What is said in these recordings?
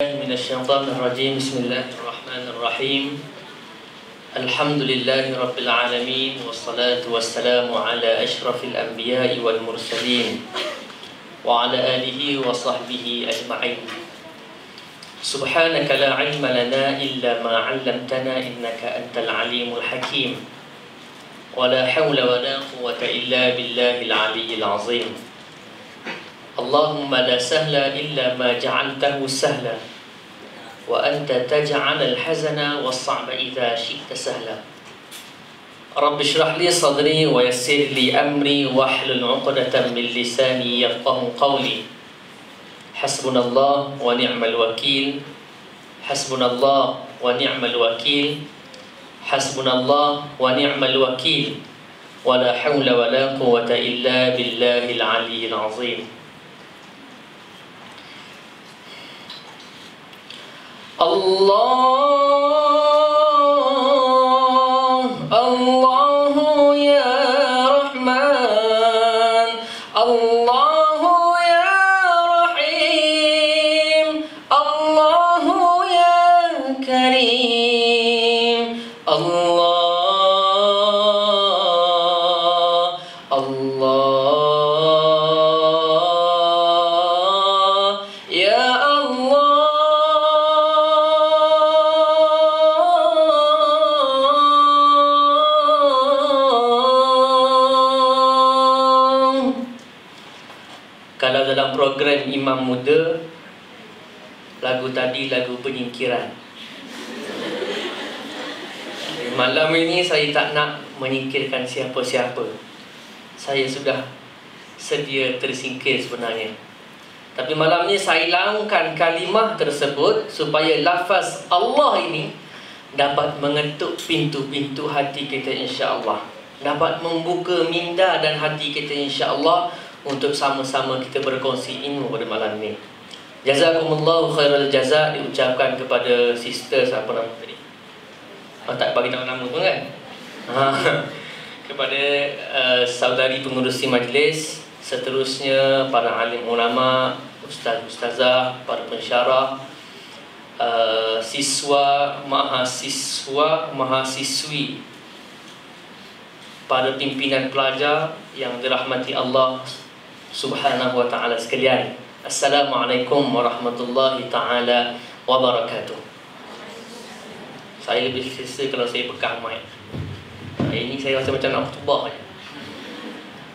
billahi minasyaitonir rajim. Bismillahirrahmanirrahim. Alhamdulillahi rabbil alamin, wassalatu wassalamu ala asyrafil anbiya'i wal mursalin wa ala alihi wa sahbihi ajma'in. Subhanaka la ilma lana illa ma 'allamtana innaka antal alimul hakim. Wa la hawla wa la quwwata illa billahil aliyyil azim. Allahumma la sahla illa ma ja'altahu sahla wa anta taj'al al-hazana was-sa'ba idza syi'ta sahla. Rabbi shrah li sadri wa yassir li amri wahlul 'uqdatam min lisani yafqahu qawli. Hasbunallah wa ni'mal wakil. Hasbunallah wa ni'mal wakil. Hasbunallah wa ni'mal wakil. Wa la hawla wa la quwwata illa billahil aliyyil azim. Allah, Allahu ya Rahman, Allahu ya Rahim, Allahu ya Karim, Allah, Allah, ya Allah. Kalau dalam program Imam Muda, lagu tadi lagu penyingkiran. Malam ini saya tak nak menyingkirkan siapa-siapa. Saya sudah sedia tersingkir sebenarnya. Tapi malam ini saya hilangkan kalimah tersebut supaya lafaz Allah ini dapat mengetuk pintu-pintu hati kita, insya-Allah. Dapat membuka minda dan hati kita, insya-Allah, untuk sama-sama kita berkongsi ilmu pada malam ini. Jazakumullahu khairal jazak diucapkan kepada sisters, apa nama tadi? Tak bagi nama pun kan? Kepada saudari pengurusi majlis, seterusnya para alim ulama, ustaz-ustazah, para pensyarah, siswa, mahasiswa, mahasiswi, para pimpinan pelajar yang dirahmati Allah Subhanahu wa ta'ala sekalian. Assalamualaikum warahmatullahi ta'ala wabarakatuh. Saya lebih selesa kalau saya pegang mic. Ini saya rasa macam nak khutbah.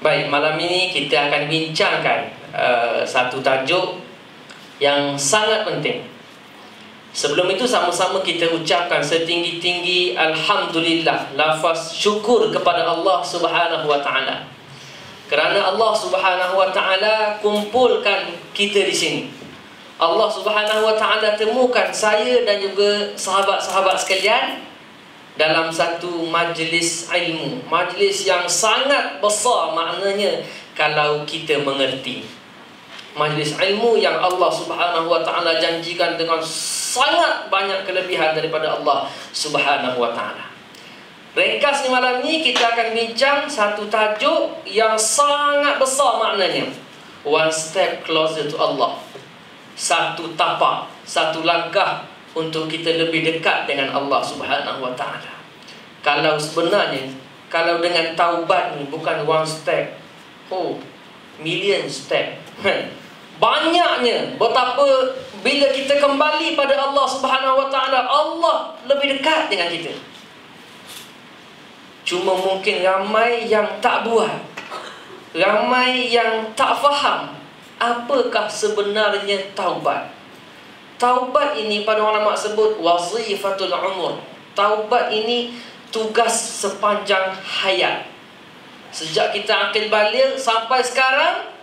Baik, malam ini kita akan bincangkan satu tajuk yang sangat penting. Sebelum itu sama-sama kita ucapkan setinggi-tinggi Alhamdulillah, lafaz syukur kepada Allah Subhanahu wa ta'ala. Kerana Allah Subhanahu wa ta'ala kumpulkan kita di sini. Allah Subhanahu wa ta'ala temukan saya dan juga sahabat-sahabat sekalian dalam satu majlis ilmu. Majlis yang sangat besar maknanya kalau kita mengerti. Majlis ilmu yang Allah Subhanahu wa ta'ala janjikan dengan sangat banyak kelebihan daripada Allah Subhanahu wa ta'ala. Ringkasnya malam ini kita akan bincang satu tajuk yang sangat besar maknanya. One step closer to Allah. Satu tapak, satu langkah untuk kita lebih dekat dengan Allah Subhanahu wa ta'ala. Kalau sebenarnya, kalau dengan taubat ni bukan one step, million step. Banyaknya betapa bila kita kembali pada Allah Subhanahu wa ta'ala, Allah lebih dekat dengan kita. Cuma mungkin ramai yang tak buat, ramai yang tak faham apakah sebenarnya taubat. Taubat ini pada ulama sebut wazifatul umur. Taubat ini tugas sepanjang hayat. Sejak kita akil baligh sampai sekarang,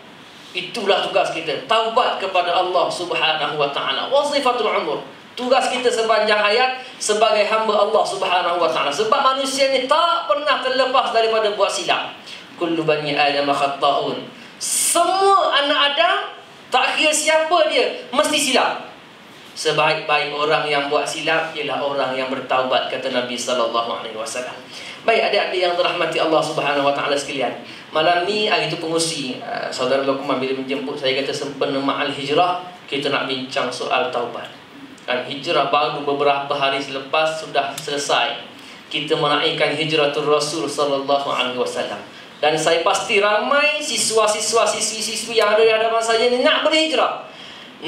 itulah tugas kita. Taubat kepada Allah Subhanahu wa ta'ala. Wazifatul umur. Tugas kita sepanjang hayat sebagai hamba Allah Subhanahu wa ta'ala. Sebab manusia ni tak pernah terlepas daripada buat silap. Kullu bani Adam khata'un. Semua anak Adam, tak kira siapa dia, mesti silap. Sebaik-baik orang yang buat silap ialah orang yang bertaubat, kata Nabi SAW. Baik adik-adik yang dirahmati Allah Subhanahu wa ta'ala sekalian, malam ni hari itu pengurusi saudara Luqman bila menjemput saya, kata sempena ma'al hijrah kita nak bincang soal taubat. kan, hijrah baru beberapa hari selepas sudah selesai. Kita menaikkan hijratul Rasul sallallahu alaihi wasallam. Dan saya pasti ramai siswa-siswa, siswi-siswi yang ada di hadapan saya ni nak berhijrah,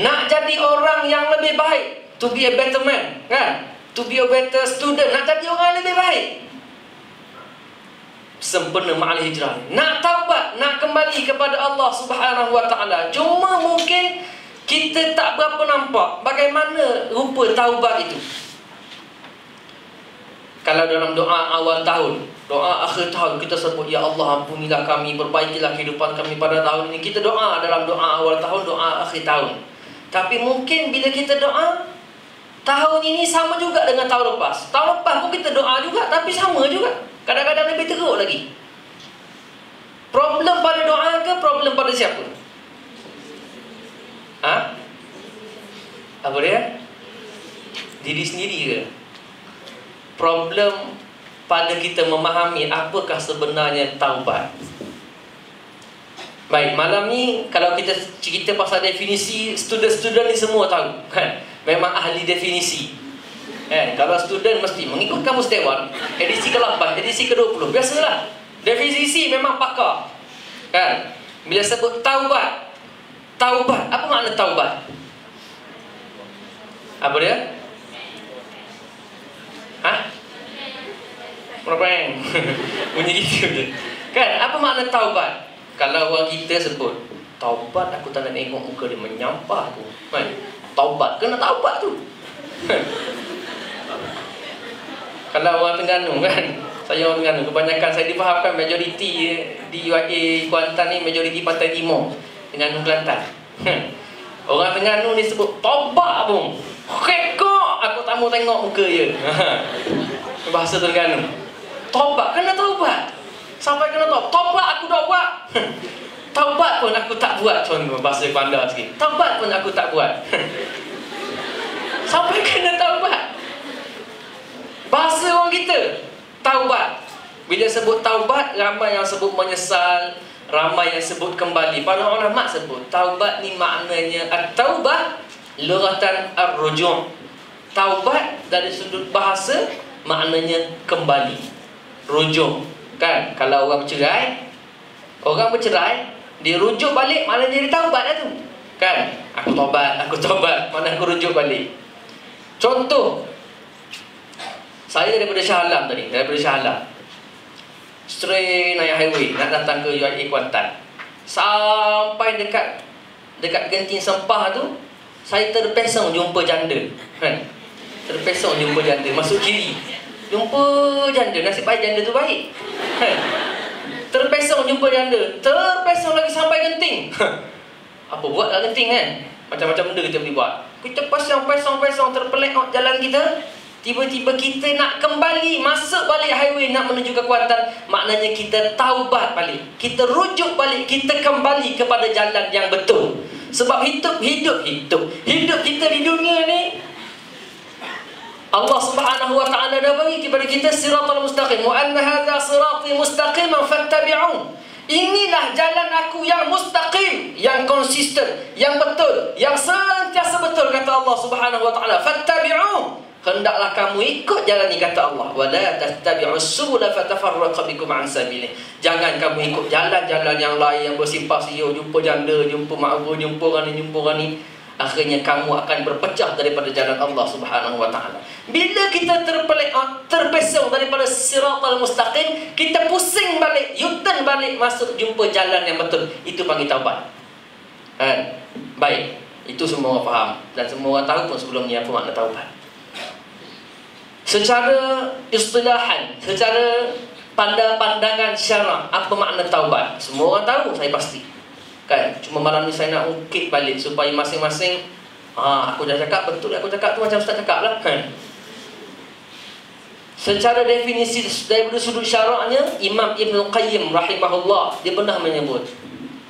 nak jadi orang yang lebih baik, to be a better man, kan, to be a better student, nak jadi orang yang lebih baik. Sempena ma'al hijrah, nak taubat, nak kembali kepada Allah Subhanahu wa taala. Cuma mungkin kita tak berapa nampak bagaimana rupa taubat itu. Kalau dalam doa awal tahun, doa akhir tahun, kita sebut, ya Allah ampunilah kami, perbaikilah kehidupan kami pada tahun ini. Kita doa dalam doa awal tahun, doa akhir tahun. Tapi mungkin bila kita doa, tahun ini sama juga dengan tahun lepas. Tahun lepas pun kita doa juga, tapi sama juga. Kadang-kadang lebih teruk lagi. Problem pada doa ke problem pada siapa? Apa dia? Diri sendiri ke? Problem pada kita memahami apakah sebenarnya taubat. Baik, malam ni kalau kita cerita pasal definisi, student-student ni semua tahu, kan? Memang ahli definisi. Kalau student mesti mengikut kamus Dewan, edisi ke-8, edisi ke-20. Biasalah. Definisi memang pakar. Kan? Bila sebut taubat, taubat, apa makna taubat? Apa dia? Propeng. Bunyi gitu je. Kan, apa makna taubat? Kalau orang kita sebut taubat, aku tak nak tengok muka dia menyampah tu, kan? Taubat, kena taubat tu. Kalau orang Terengganu, kan, saya orang Terengganu, kebanyakan saya difahamkan majoriti di UIA Kuantan ni majoriti Pantai Timur, Terengganu Kelantan. Orang Terengganu ni sebut taubat pun kekok, aku tak mau tengok muka dia. Bahasa Terengganu. Taubat, kena taubat. Sampai kena taubat aku tak buat. Taubat pun aku tak buat. Contoh bahasa bandar sikit. Taubat pun aku tak buat. Sampai kena taubat. Bahasa orang kita, taubat. Bila sebut taubat, ramai yang sebut menyesal, ramai yang sebut kembali. Para ulama sebut taubat ni maknanya at-taubah lughatan ar-ruju'. Taubat dari sudut bahasa maknanya kembali, rujuk. Kan, kalau orang bercerai, dia rujuk balik, maknanya dia taubat dah tu. Kan, aku taubat, mana aku rujuk balik. Contoh, saya daripada Shah Alam tadi, straight naik highway nak datang ke UIA Kuantan. Sampai dekat Genting Sempah tu, saya terpesong jumpa janda, kan? Terpesong jumpa janda, masuk kiri, jumpa janda, nasib baik janda tu baik, kan? Terpesong jumpa janda, terpesong lagi sampai Genting. Apa buat kat Genting, kan? Macam-macam benda kita boleh buat. Kita pesong terpelik jalan kita. Tiba-tiba kita nak kembali, masuk balik highway nak menuju ke Kuantan. Maknanya kita taubat balik, kita rujuk balik, kita kembali kepada jalan yang betul. Sebab hidup kita di dunia ni, Allah Subhanahu wa ta'ala dah bagi kepada kita siratal mustaqim. Wa anna hadha sirati mustaqiman fattabi'un. Inilah jalan aku yang mustaqim, yang konsisten, yang betul, yang sentiasa betul, kata Allah Subhanahu wa ta'ala. Fattabi'un. Hendaklah kamu ikut jalan ni, kata Allah. Wala tattabi'us subula fatafarraqa bikum an sabilih. Jangan kamu ikut jalan-jalan yang lain yang bersimpang siur, jumpa janda, jumpa makbul, jumpa orang ni. Akhirnya kamu akan berpecah daripada jalan Allah Subhanahu wa ta'ala. Bila kita terpesong daripada siratal mustaqim, kita pusing balik, U-turn balik, masuk jumpa jalan yang betul. Itu panggil taubat. Baik, itu semua orang faham dan semua orang tahu pun sebelum ni apa makna taubat. Secara istilahan, secara pandangan syarak, apa makna taubat? Semua orang tahu, saya pasti. Kan? Cuma malam ni saya nak ungkit balik supaya masing-masing, aku dah cakap betul, aku cakap tu macam Ustaz cakap lah, kan? Secara definisi daripada sudut syaraknya, Imam Ibn Qayyim rahimahullah, dia pernah menyebut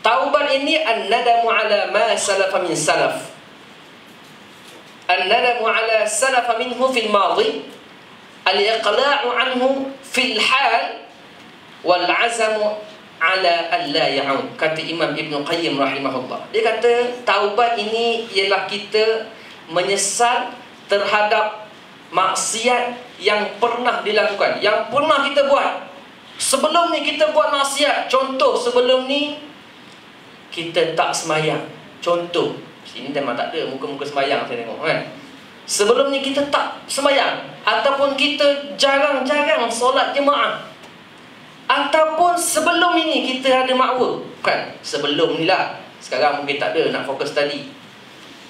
taubat ini an-nadamu ala ma salafa min salaf. An-nadamu ala salafa minhu fil madhi, al-iqla'u anhu fil hal, wal 'azamu ala alla ya'ud. Kata Imam Ibn Qayyim rahimahullah, dia kata taubat ini ialah kita menyesal terhadap maksiat yang pernah dilakukan, yang pernah kita buat. Sebelum ni kita buat maksiat. Contoh, sebelum ni kita tak semayang. Contoh, sini memang tak ada muka-muka semayang saya tengok kan. Sebelum ni kita tak semayang, ataupun kita jarang-jarang solat jemaah, ataupun sebelum ini kita ada makwa kan. Sebelum ni lah, sekarang mungkin tak ada, nak fokus tadi.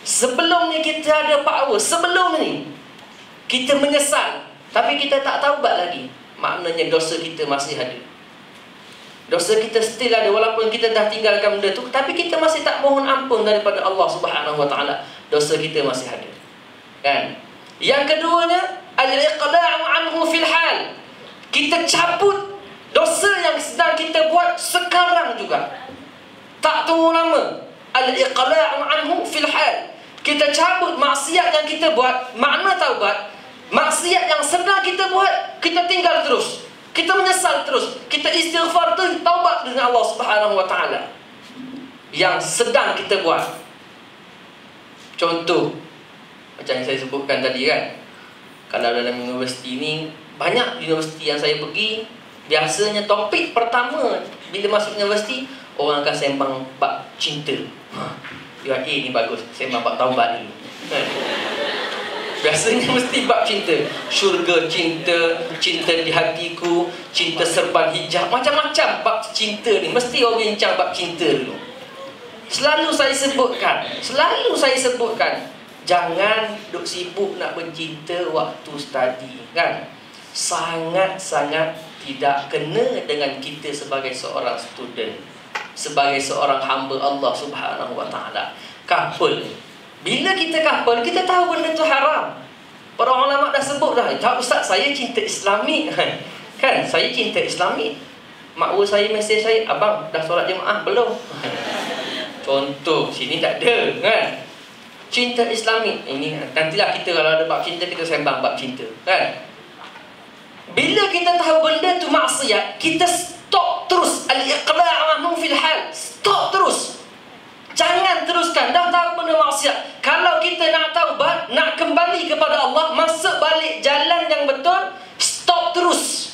Sebelum ni kita ada makwa, sebelum ni kita menyesal, tapi kita tak taubat lagi, maknanya dosa kita masih ada. Dosa kita still ada, walaupun kita dah tinggalkan benda tu, tapi kita masih tak mohon ampun daripada Allah Subhanahu Wa Taala. Dosa kita masih ada, kan? Yang keduanya, al-iqla'u anhu fil hal. Kita cabut dosa yang sedang kita buat sekarang juga, tak tunggu lama. Al-iqla'u anhu fil hal. Kita cabut maksiat yang kita buat, makna taubat. Maksiat yang sedang kita buat, kita tinggal terus, kita menyesal terus, kita istighfar tu, taubat dengan Allah Subhanahu Wa Taala yang sedang kita buat. Contoh macam yang saya sebutkan tadi kan, kalau dalam universiti ni, banyak universiti yang saya pergi, biasanya topik pertama bila masuk universiti, orang akan sembang bab cinta. UIA ni bagus, sembang bab taubat dulu kan? Biasanya mesti bab cinta. Syurga cinta, cinta di hatiku, cinta serban hijab, macam-macam bab cinta ni. Mesti orang bincang bab cinta dulu. Selalu saya sebutkan, jangan duk sibuk nak bercinta waktu study kan. Sangat-sangat tidak kena dengan kita sebagai seorang student, sebagai seorang hamba Allah Subhanahu Wa Taala. Couple, bila kita couple, kita tahu benda tu haram. Para ulama dah sebut dah, tak ustaz, saya cinta Islami kan, saya cinta Islami. Makwa saya mesej saya, abang dah solat jemaah belum? Contoh, sini tak ada kan. Cinta Islami ini, nantilah kita kalau ada bab cinta, kita sembang bab cinta kan. Bila kita tahu benda tu maksiat, kita stop terus. Al-iqla'u anhu fil hal. Stop terus, jangan teruskan. Dah tahu benda maksiat, kalau kita nak taubat, nak kembali kepada Allah, masuk balik jalan yang betul, stop terus.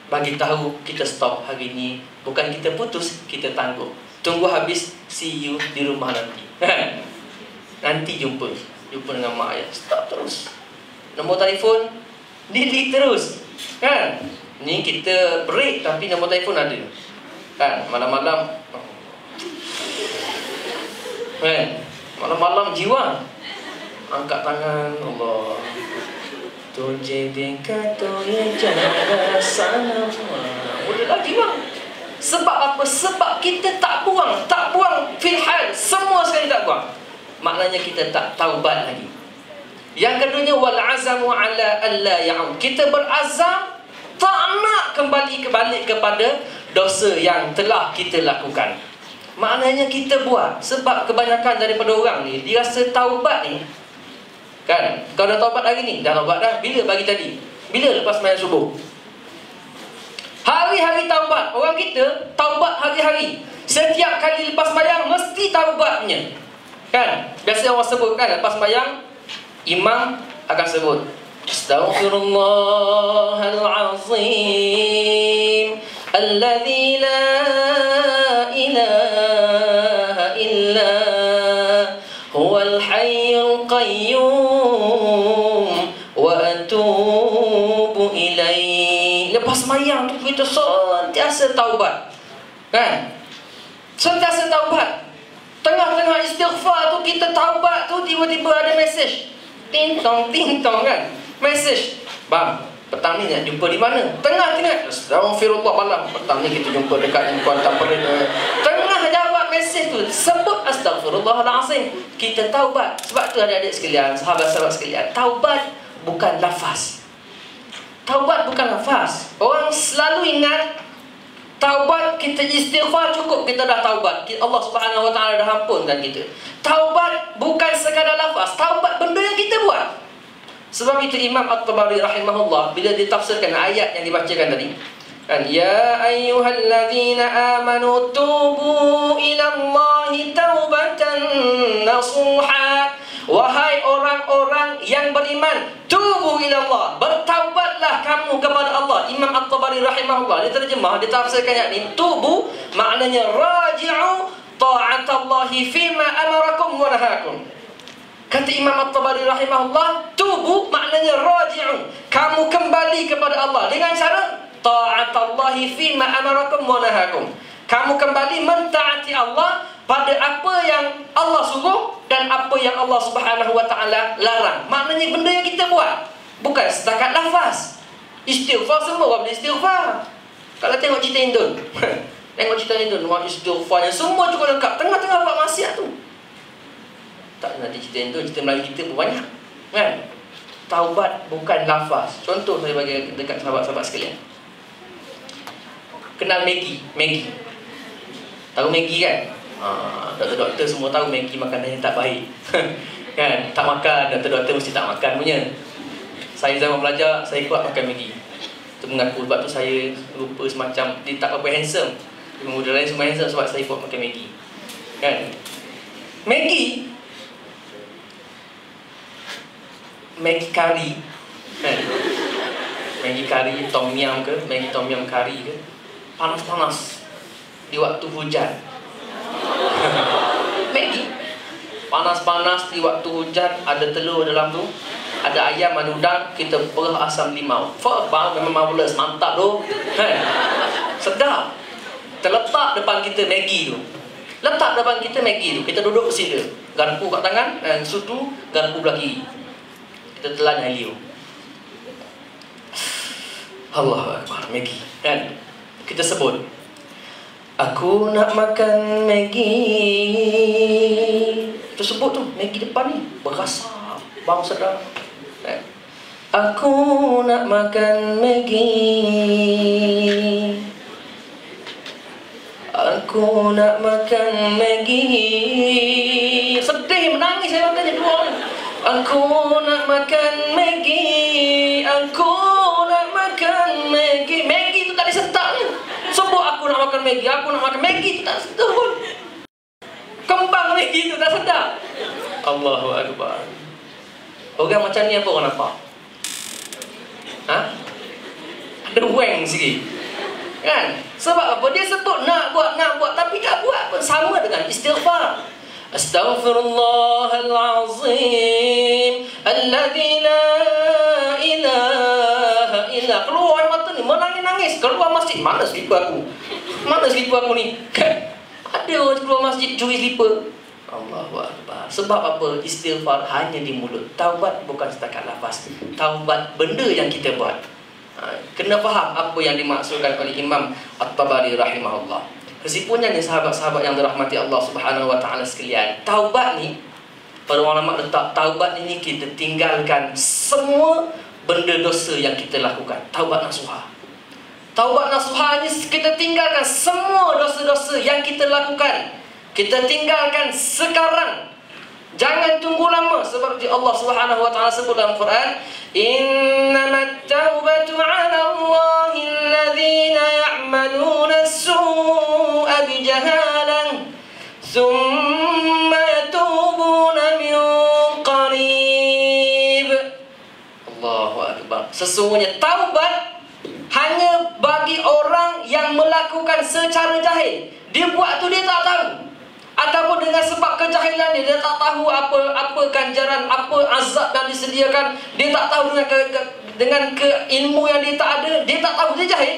Bagi tahu kita stop hari ni, bukan kita putus, kita tangguh. Tunggu habis, see you di rumah nanti nanti jumpa dengan mak ayah. Stop terus. Nombor telefon delete terus kan. Ni kita break tapi nombor telefon ada kan. Malam-malam kan, malam-malam jiwa angkat tangan, Allah tujhe dekha to ye jana sana, mulalah jiwa. Sebab apa? Sebab kita tak buang fil hal, semua sekali tak buang. Maknanya kita tak taubat lagi. Yang keduanya, wal azamu ala alla ya'ud. Kita berazam tak nak kembali kepada dosa yang telah kita lakukan. Maknanya kita buat. Sebab kebanyakan daripada orang ni, dia rasa taubat ni kan, kau dah taubat hari ni, dah taubat dah. Bila pagi tadi? Bila lepas sembahyang subuh? Hari-hari taubat. Orang kita taubat hari-hari. Setiap kali lepas sembahyang mesti taubatnya kan. Biasa orang sebut kan, lepas sembahyang imam akan sebut Astaghfirullahal azim alladzi la ilaha illa huwal hayyul qayyum wa atubu ilaihi. Lepas sembahyang tu kita sentiasa taubat kan, sentiasa taubat. Tengah-tengah istighfar tu kita taubat tu, tiba-tiba ada mesej ting-tong kan, mesej, bang petang ni nak jumpa di mana? Tengah-tengah Astaghfirullah, malam petang ni kita jumpa dekat Kuantan Perina. Tengah jawab mesej tu sebut Astaghfirullahalazim, kita taubat. Sebab tu adik-adik sekalian, sahabat-sahabat sekalian, taubat bukan lafaz. Taubat bukan lafaz. Orang selalu ingat taubat kita istighfar cukup, kita dah taubat, Allah Subhanahu Wa Taala dah ampunkan kita. Taubat bukan sekadar lafaz, taubat benda yang kita buat. Sebab itu Imam At-Tabari rahimahullah bila ditafsirkan ayat yang dibacakan tadi kan, ya ayyuhalladzina amanu tubu ila Allahi taubatan nasuha wahai orang-orang yang beriman, tubu ila Allah, bertaubatlah kamu kepada Allah. Imam At-Tabari rahimahullah, dia terjemah, dia tafsirkan ayat ni, tubu maknanya raji'u ta'atallahi fima amarakum wa nahakum. Kata Imam At-Tabari rahimahullah, tubu maknanya raji'u, kamu kembali kepada Allah dengan cara ta'atallahi fima amarakum wa nahakum. Kamu kembali mentaati Allah pada apa yang Allah suruh dan apa yang Allah Subhanahu wa taala larang. Maknanya benda yang kita buat bukan setakat lafaz. Istighfar, semua orang boleh istighfar. Kalau tengok cerita Indon, tengok cerita Indon, orang istighfarnya semua cukup lengkap, tengah-tengah buat maksiat tu. Tak nanti cerita Indon, cerita Melayu kita pun banyak, kan? Taubat bukan lafaz. Contoh saya bagi dekat sahabat-sahabat sekalian. Kenal Maggi? Tahu Maggi kan? Doktor-doktor semua tahu Maggi makanan yang tak baik. Kan? Tak makan, doktor-doktor mesti tak makan punya. Saya zaman belajar, saya kuat makan Maggi. Itu mengaku sebab tu saya rupa semacam, dia tak apa handsome. Pemuda lain semua handsome sebab saya kuat makan Maggi. Kan? Maggi kari, kan? Maggi kari, tom yum ke, Maggi tom yum kari ke, panas-panas di waktu hujan. Maggi panas-panas di waktu hujan, ada telur dalam tu, ada ayam, ada udang, kita perah asam limau. Bang, memang marvelous, mantap tu, kan? Sedap. Terletak depan kita Maggi tu. Letak depan kita Maggi tu, kita duduk sini, garpu kat tangan, sudu, garpu belah kiri. Kita telan halio. Allahu Akbar, Maggi, kan? Kita sebut, aku nak makan Maggi. Kita sebut tu, Maggi depan ni berasa, bau sedap, kan? Aku nak makan Maggi. Aku nak makan Maggi. Sedih, menangis saya makannya dua orang. Aku nak makan Maggi. Aku nak makan Maggi. Maggi tu tak disentaknya. Sebut aku nak makan Maggi, aku nak makan Maggi tu tak sedap pun. Kembang Maggi tu tak sedap. Allahu Akbar. Orang macam ni apa orang nampak? Ada weng sikit, kan? Sebab apa? Dia sebut nak buat, tapi tak buat pun. Sama dengan istighfar. Astaghfirullahalazim alladzi la ilaha illa. Keluar air mata ni, menangis-nangis. Keluar masjid, mana slipper aku? Mana slipper aku ni? Kan? Ada orang keluar masjid curi slipper. Allahu Akbar. Sebab apa? Istighfar hanya di mulut. Taubat bukan setakat lafaz. Taubat benda yang kita buat. Kena faham apa yang dimaksudkan oleh Imam At-Tabari rahimahullah. Kesimpulannya ni sahabat-sahabat yang dirahmati Allah Subhanahu wa taala sekalian, taubat ni, para ulama letak taubat ini kita tinggalkan semua benda dosa yang kita lakukan. Taubat nasuha. Taubat nasuha ni kita tinggalkan semua dosa-dosa yang kita lakukan. Kita tinggalkan sekarang. Jangan tunggu lama, seperti Allah Subhanahu wa taala sebut dalam Quran, innamat taubatu 'ala Allahi alladhina ya'maluna as-su'a bijahalan thumma yatubuna min qarib. Allahu Akbar. Sesungguhnya taubat hanya bagi orang yang melakukan secara jahil. Dia buat tu dia tak tahu, ataupun dengan sebab kejahilan dia tak tahu apa ganjaran, apa azab yang disediakan. Dia tak tahu dengan ilmu yang dia tak ada, dia tak tahu, dia jahil.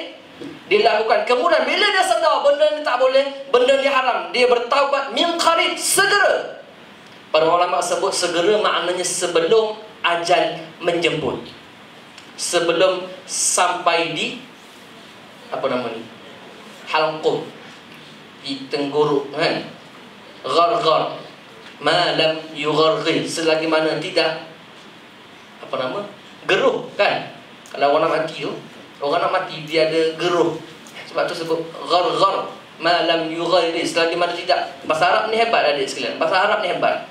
Dia lakukan. Kemudian bila dia sedar benda ni tak boleh, benda ni haram, dia bertaubat min qarib, segera. Para ulama sebut segera maknanya sebelum ajal menjemput, sebelum sampai di apa nama ni, halqum, di tenggorok, kan? Gharghar ma lam yugharghir, selagi mana tidak apa nama, geruh, kan? Kalau orang nak mati tu, orang nak mati dia ada geruh, sebab tu sebut gharghar ma lam yugharghir, selagi mana tidak. Bahasa Arab ni hebat adik sekalian, bahasa Arab ni hebat.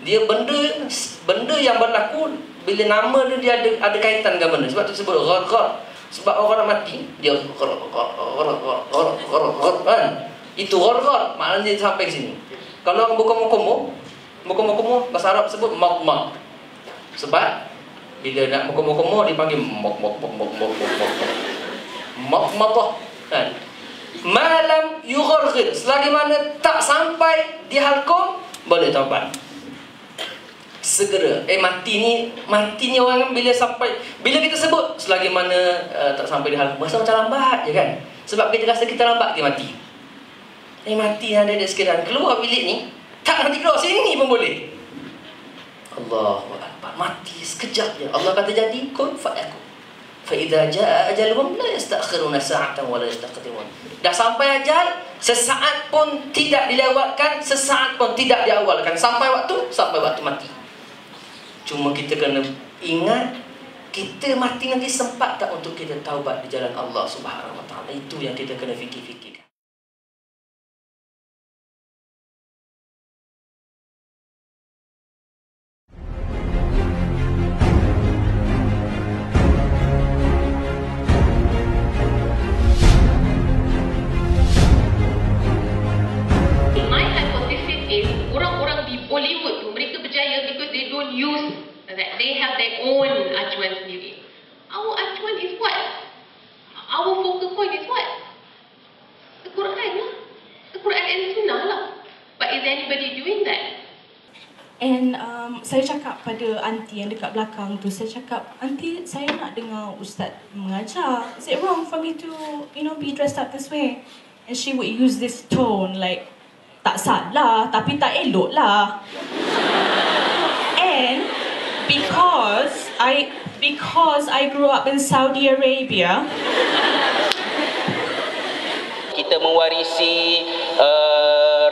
Dia benda yang berlaku bila nama dia ada kaitan dengan benda, sebab tu sebut gharghar. Sebab orang nak mati dia kan? Itu gharghar maknanya sampai sini. Kalau orang buka muka Mukumuh-kumuh, bahasa Arab sebut mak-mak. Sebab bila nak mukumuh-kumuh dipanggil mak-mak kan. Malam yugharghir, selagi mana tak sampai di halkum boleh taubat. Segera. Mati ni orang bila kita sebut selagi mana tak sampai di halkum, rasa macam lambat je kan. Sebab kita rasa kita lambat dia mati. Mati ada di sekitaran, keluar bilik ni, tak nanti keluar sini pun boleh. Allahu Akbar, mati sekejap je. Allah kata jadi kun fayakun. Fa idza jaa ajaluhum la yastakhiruna sa'atan wa la yastaqdimun. Dah sampai ajal, sesaat pun tidak dilewatkan, sesaat pun tidak diawalkan. Sampai waktu mati. Cuma kita kena ingat, kita mati nanti sempat tak untuk kita taubat di jalan Allah Subhanahu wa taala. Itu yang kita kena fikir-fikirkan. Bollywood tu mereka berjaya because they don't use that, they have their own acuan sendiri. Our acuan is what? Our focal point is what? The Quran lah. The Quran and Sunnah lah. But is anybody doing that? And saya cakap pada aunty yang dekat belakang tu, saya cakap, aunty, saya nak dengar ustaz mengajar. Is it wrong for me to, be dressed up this way? And she would use this tone like, tak salah, tapi tak elok lah. And because I grew up in Saudi Arabia, kita mewarisi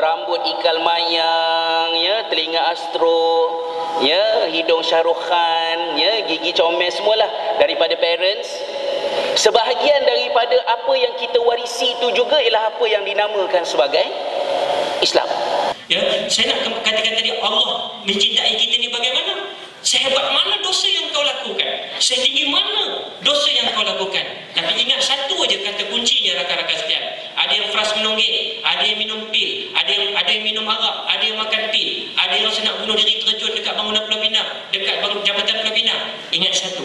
rambut ikal mayang, ya, telinga astro, ya, hidung Shah Rukh Khan, ya, gigi comel semualah daripada parents. Sebahagian daripada apa yang kita warisi itu juga ialah apa yang dinamakan sebagai Islam. Ya, saya nak katakan tadi, Allah mencintai kita ni bagaimana? Sehebat mana dosa yang kau lakukan, setinggi mana dosa yang kau lakukan. Tapi ingat satu aja kata kuncinya, rakan-rakan sekalian. Ada yang fras menonggek, ada yang minum pil, ada yang minum arak, ada yang makan pil, ada yang nak bunuh diri terjun dekat bangunan Pulau Pinang, dekat Jabatan Pulau Pinang. Ingat satu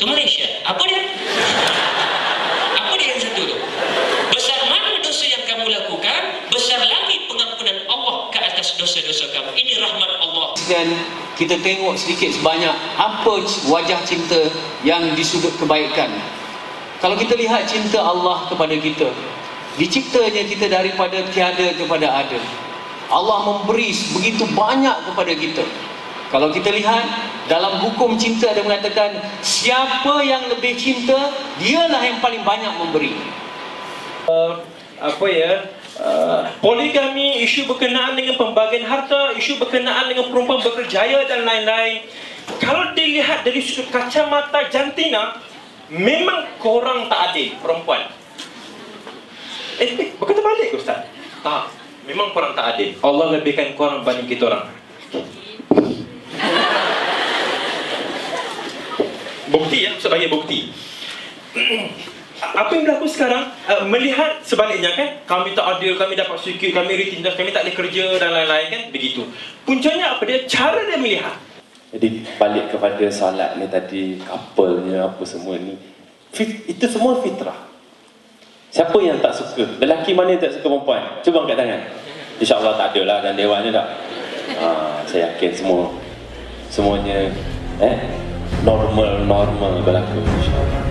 Malaysia. Apa dia? Apa dia yang satu tu? Besar mana dosa yang kamu lakukan, besar lagi pengampunan Allah ke atas dosa-dosa kamu. Ini rahmat Allah. Dan kita tengok sedikit sebanyak apa wajah cinta yang di sudut kebaikan. Kalau kita lihat cinta Allah kepada kita, diciptanya kita daripada tiada kepada ada. Allah memberi begitu banyak kepada kita. Kalau kita lihat dalam hukum cinta ada mengatakan, siapa yang lebih cinta, dialah yang paling banyak memberi. Poligami, isu berkenaan dengan pembagian harta, isu berkenaan dengan perempuan berkerjaya dan lain-lain. Kalau dilihat dari sudut kacamata jantina, memang korang tak adil perempuan. Berkata balik ke Ustaz? Tak, memang korang tak adil. Allah lebihkan korang banding kita orang. Bukti, ya, sebagai bukti. Apa yang berlaku sekarang, melihat sebaliknya kan, kami tak adil, kami dapat sikit, kami ditindas, kami tak boleh kerja dan lain-lain kan, begitu. Puncanya apa dia? Cara dia melihat. Jadi balik kepada solat ni tadi, couple-nya apa semua ni, itu semua fitrah. Siapa yang tak suka? Lelaki mana yang tak suka perempuan? Cuba angkat tangan. InsyaAllah tak ada lah, dan dewannya tak. Saya yakin semuanya normal berlaku, insyaAllah.